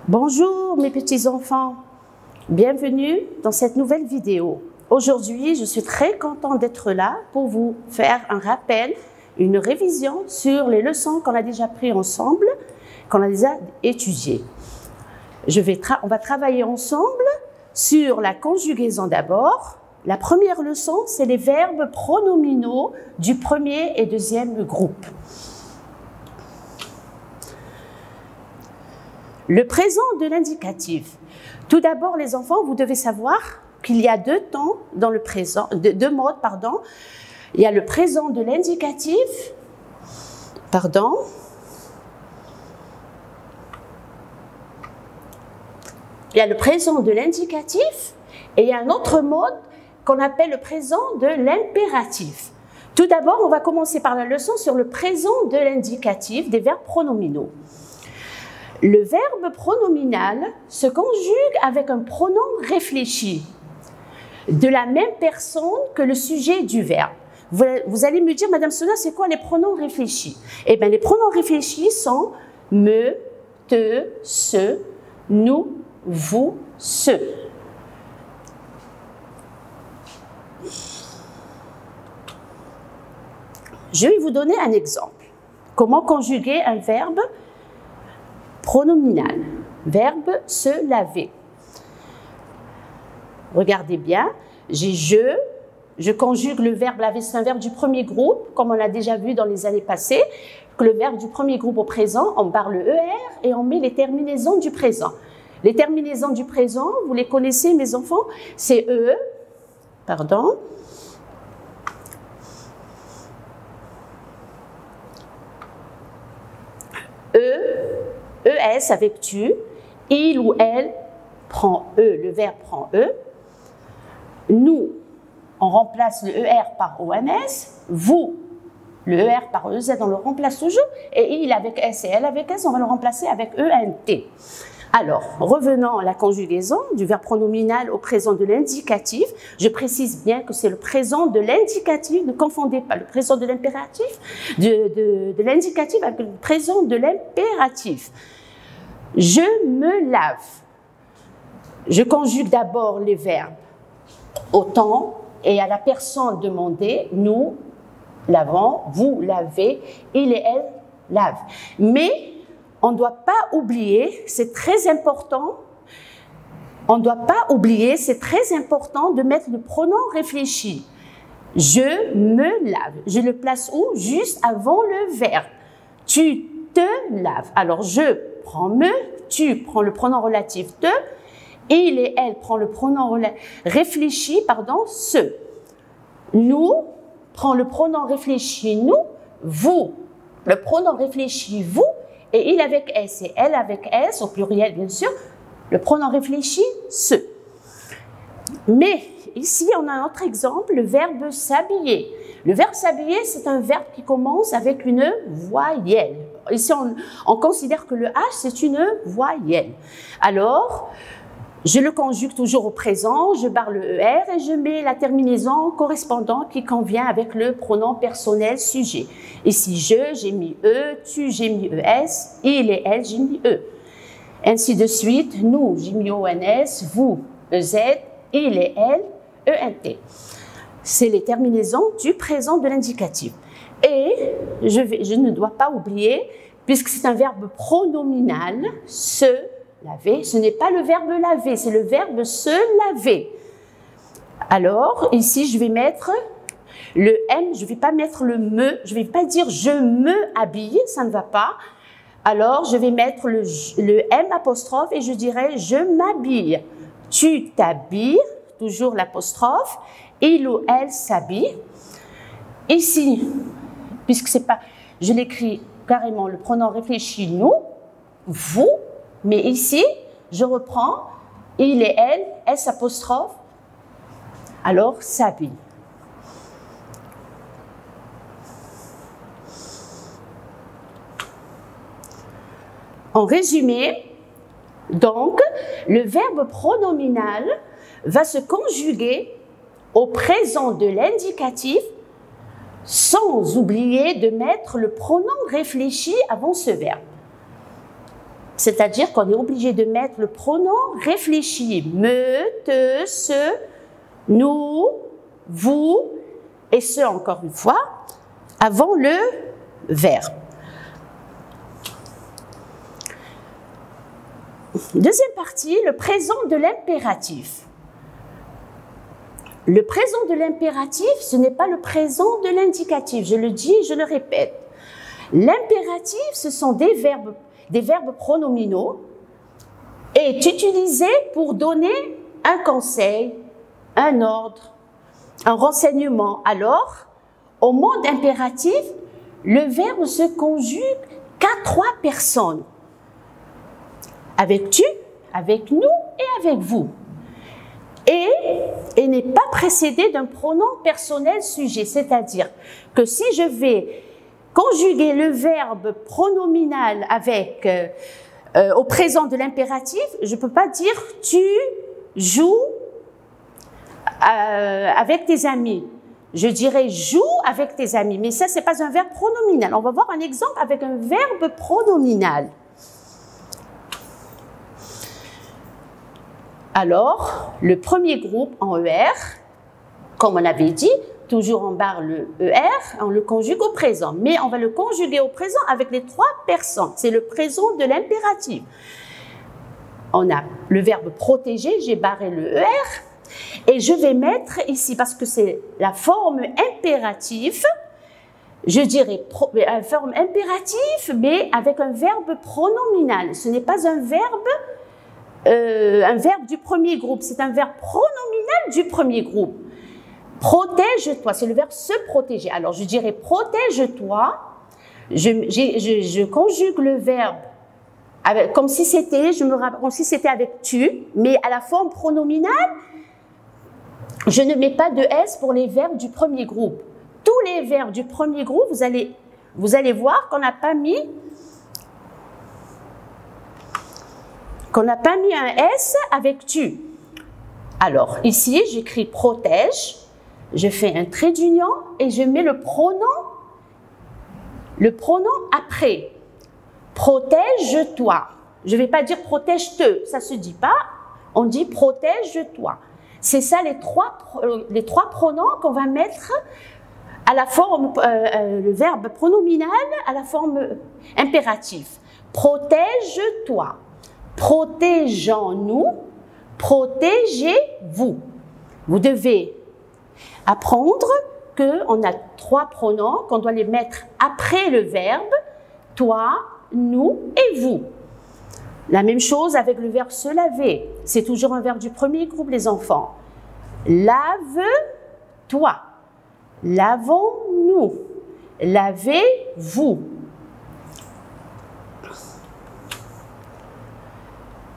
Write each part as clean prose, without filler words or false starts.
Bonjour mes petits enfants, bienvenue dans cette nouvelle vidéo. Aujourd'hui, je suis très contente d'être là pour vous faire un rappel, une révision sur les leçons qu'on a déjà prises ensemble, qu'on a déjà étudiées. On va travailler ensemble sur la conjugaison d'abord. La première leçon, c'est les verbes pronominaux du premier et deuxième groupe. Le présent de l'indicatif. Tout d'abord, les enfants, vous devez savoir qu'il y a deux temps dans le présent, deux modes, pardon. Il y a le présent de l'indicatif, pardon. Il y a le présent de l'indicatif et il y a un autre mode qu'on appelle le présent de l'impératif. Tout d'abord, on va commencer par la leçon sur le présent de l'indicatif des verbes pronominaux. Le verbe pronominal se conjugue avec un pronom réfléchi de la même personne que le sujet du verbe. Vous allez me dire, Madame Soda, c'est quoi les pronoms réfléchis? Eh bien, les pronoms réfléchis sont me, te, ce, nous, vous, ce. Je vais vous donner un exemple. Comment conjuguer un verbe pronominal, verbe se laver. Regardez bien, j'ai je conjugue le verbe laver, c'est un verbe du premier groupe, comme on l'a déjà vu dans les années passées, que le verbe du premier groupe au présent, on barre le ER et on met les terminaisons du présent. Les terminaisons du présent, vous les connaissez mes enfants, c'est pardon, ES avec tu, il ou elle prend le verbe prend nous, on remplace le ER par ONS, vous, le ER par EZ, on le remplace toujours, et il avec S et elle avec S, on va le remplacer avec ENT. Alors, revenons à la conjugaison du verbe pronominal au présent de l'indicatif. Je précise bien que c'est le présent de l'indicatif, ne confondez pas le présent de l'impératif, de l'indicatif avec le présent de l'impératif. Je me lave. Je conjugue d'abord les verbes au temps et à la personne demandée. Nous lavons, vous lavez, il et elle lavent. Mais on ne doit pas oublier, c'est très important, on ne doit pas oublier, c'est très important de mettre le pronom réfléchi. Je me lave. Je le place où? Juste avant le verbe. Tu te laves. Alors, je prends me, tu prends le pronom relatif te, il et elle prend le pronom réfléchi, pardon, ce. Nous prend le pronom réfléchi nous, vous, le pronom réfléchi vous, et il avec S et elle avec S, au pluriel bien sûr, le pronom réfléchi ce. Mais ici, on a un autre exemple, le verbe s'habiller. Le verbe s'habiller, c'est un verbe qui commence avec une voyelle. Ici, on considère que le H, c'est une voyelle. Alors, je le conjugue toujours au présent, je barre le ER et je mets la terminaison correspondante qui convient avec le pronom personnel sujet. Ici, j'ai mis E, tu, j'ai mis ES, il et elle, j'ai mis E. Ainsi de suite, nous, j'ai mis ONS, vous, EZ, il et elle, ENT. C'est les terminaisons du présent de l'indicatif. Et je ne dois pas oublier, puisque c'est un verbe pronominal, se laver, ce n'est pas le verbe laver, c'est le verbe se laver. Alors, ici, je vais mettre le M, je ne vais pas mettre le me, je ne vais pas dire je me habille, ça ne va pas. Alors, je vais mettre le M apostrophe et je dirais je m'habille. Tu t'habilles, toujours l'apostrophe, il ou elle s'habille. Ici, puisque c'est pas, je l'écris carrément le pronom réfléchi nous, vous, mais ici, je reprends il et elle, S apostrophe, alors s'habille. En résumé, donc, le verbe pronominal va se conjuguer au présent de l'indicatif sans oublier de mettre le pronom réfléchi avant ce verbe. C'est-à-dire qu'on est obligé de mettre le pronom réfléchi. Me, te, ce, nous, vous, et ce encore une fois, avant le verbe. Deuxième partie, le présent de l'impératif. Le présent de l'impératif, ce n'est pas le présent de l'indicatif. Je le dis, je le répète. L'impératif, ce sont des verbes pronominaux et est utilisé pour donner un conseil, un ordre, un renseignement. Alors, au monde impératif, le verbe se conjugue qu'à 3 personnes. Avec tu, avec nous et avec vous. Et n'est pas précédé d'un pronom personnel sujet. C'est-à-dire que si je vais conjuguer le verbe pronominal avec au présent de l'impératif, je ne peux pas dire tu joues avec tes amis. Je dirais joue avec tes amis, mais ça, ce n'est pas un verbe pronominal. On va voir un exemple avec un verbe pronominal. Alors, le premier groupe en ER, comme on avait dit, toujours en barre le ER, on le conjugue au présent. Mais on va le conjuguer au présent avec les 3 personnes. C'est le présent de l'impératif. On a le verbe protéger, j'ai barré le ER. Et je vais mettre ici, parce que c'est la forme impérative, je dirais une forme impérative, mais avec un verbe pronominal. Ce n'est pas un verbe du premier groupe, c'est un verbe pronominal du premier groupe. Protège-toi, c'est le verbe se protéger. Alors, je dirais protège-toi. Je conjugue le verbe comme si c'était avec tu, mais à la forme pronominale, je ne mets pas de S pour les verbes du premier groupe. Tous les verbes du premier groupe, vous allez voir qu'on n'a pas mis un S avec tu. Alors, ici, j'écris protège, je fais un trait d'union et je mets le pronom après. Protège-toi. Je ne vais pas dire protège-te, ça ne se dit pas, on dit protège-toi. C'est ça les trois pronoms qu'on va mettre à la forme, le verbe pronominal à la forme impérative. Protège-toi. Protégeons-nous, protégez-vous. Vous devez apprendre qu'on a 3 pronoms, qu'on doit les mettre après le verbe, toi, nous et vous. La même chose avec le verbe se laver. C'est toujours un verbe du premier groupe, les enfants. Lave-toi. Lavons-nous. Lavez-vous.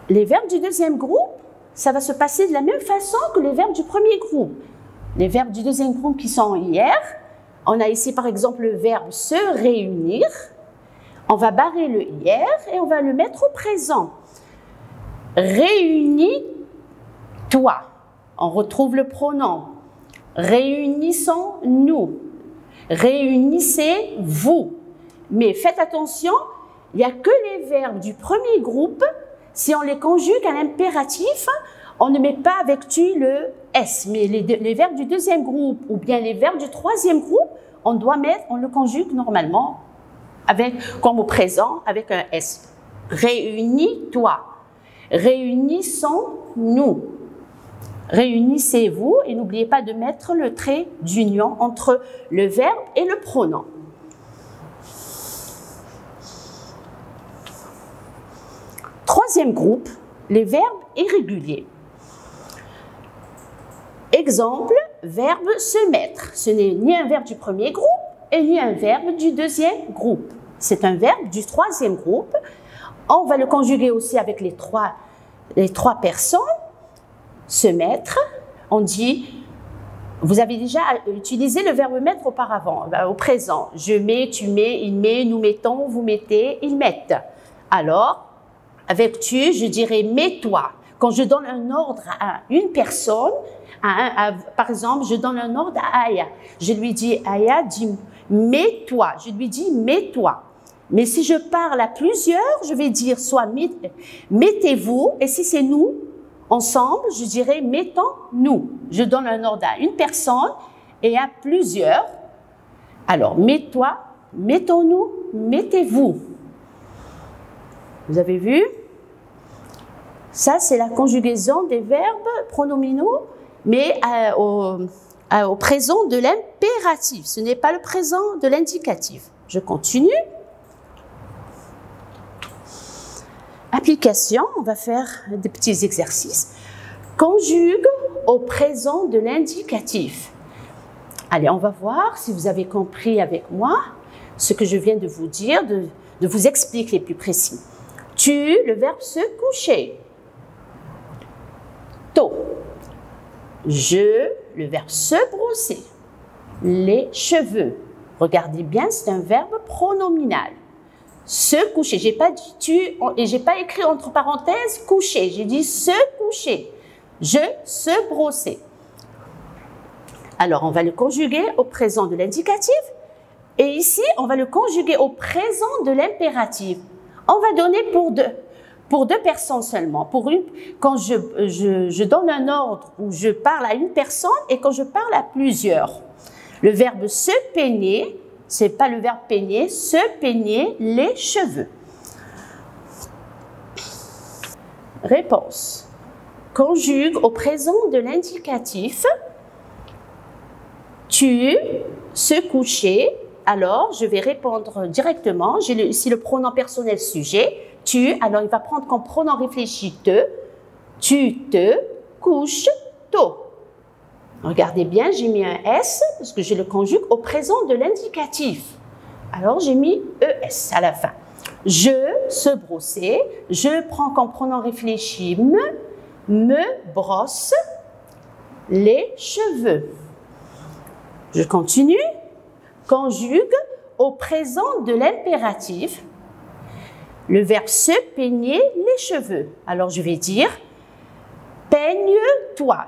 Les verbes du deuxième groupe, ça va se passer de la même façon que les verbes du premier groupe. Les verbes du deuxième groupe qui sont hier, on a ici par exemple le verbe se réunir. On va barrer le hier et on va le mettre au présent. Réunis-toi. On retrouve le pronom. Réunissons-nous. Réunissez-vous. Mais faites attention, il n'y a que les verbes du premier groupe. Si on les conjugue à l'impératif, on ne met pas avec tu le S. Mais les verbes du deuxième groupe ou bien les verbes du troisième groupe, on le conjugue normalement comme au présent avec un S. Réunis-toi. Réunissons-nous. Réunissez-vous et n'oubliez pas de mettre le trait d'union entre le verbe et le pronom. Troisième groupe, les verbes irréguliers. Exemple, verbe se mettre. Ce n'est ni un verbe du premier groupe et ni un verbe du deuxième groupe. C'est un verbe du troisième groupe. On va le conjuguer aussi avec les trois personnes. Se mettre, on dit, vous avez déjà utilisé le verbe mettre auparavant, au présent. Je mets, tu mets, il met, nous mettons, vous mettez, ils mettent. Alors, avec tu, je dirais mets-toi. Quand je donne un ordre à une personne, par exemple, je donne un ordre à Aya. Je lui dis, Aya, dis mets-toi. Je lui dis mets-toi. Mais si je parle à plusieurs, je vais dire soit mettez-vous, et si c'est nous, ensemble, je dirais mettons-nous. Je donne un ordre à une personne et à plusieurs. Alors, mets-toi, mettons-nous, mettez-vous. Vous avez vu? Ça, c'est la conjugaison des verbes pronominaux, mais au présent de l'impératif. Ce n'est pas le présent de l'indicatif. Je continue. Application, on va faire des petits exercices. Conjugue au présent de l'indicatif. Allez, on va voir si vous avez compris avec moi ce que je viens de vous dire, de vous expliquer plus précis. Tu, le verbe se coucher. Tôt. Je, le verbe se brosser. Les cheveux. Regardez bien, c'est un verbe pronominal. Se coucher. J'ai pas dit tu et j'ai pas écrit entre parenthèses coucher. J'ai dit se coucher. Je, se brosser. Alors, on va le conjuguer au présent de l'indicatif. Et ici, on va le conjuguer au présent de l'impératif. On va donner pour deux personnes seulement. Quand je donne un ordre où je parle à une personne et quand je parle à plusieurs. Le verbe se peigner, c'est pas le verbe peigner, se peigner les cheveux. Réponse. Conjugue au présent de l'indicatif. Tu, se coucher. Alors, je vais répondre directement. J'ai ici le pronom personnel sujet. Tu, alors il va prendre comme pronom réfléchi te. Tu te couches tôt. Regardez bien, j'ai mis un S parce que je le conjugue au présent de l'indicatif. Alors, j'ai mis ES à la fin. Je, se brosser. Je prends comme pronom réfléchi me brosse les cheveux. Je continue. Conjugue au présent de l'impératif le verbe se peigner les cheveux. Alors, je vais dire peigne-toi.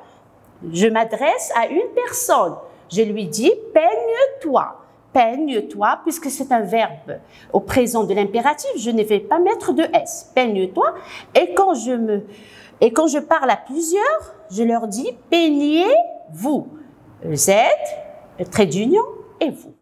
Je m'adresse à une personne. Je lui dis peigne-toi. Peigne-toi, puisque c'est un verbe au présent de l'impératif, je ne vais pas mettre de S. Peigne-toi. Et quand je parle à plusieurs, je leur dis peignez-vous. Z, trait d'union et vous.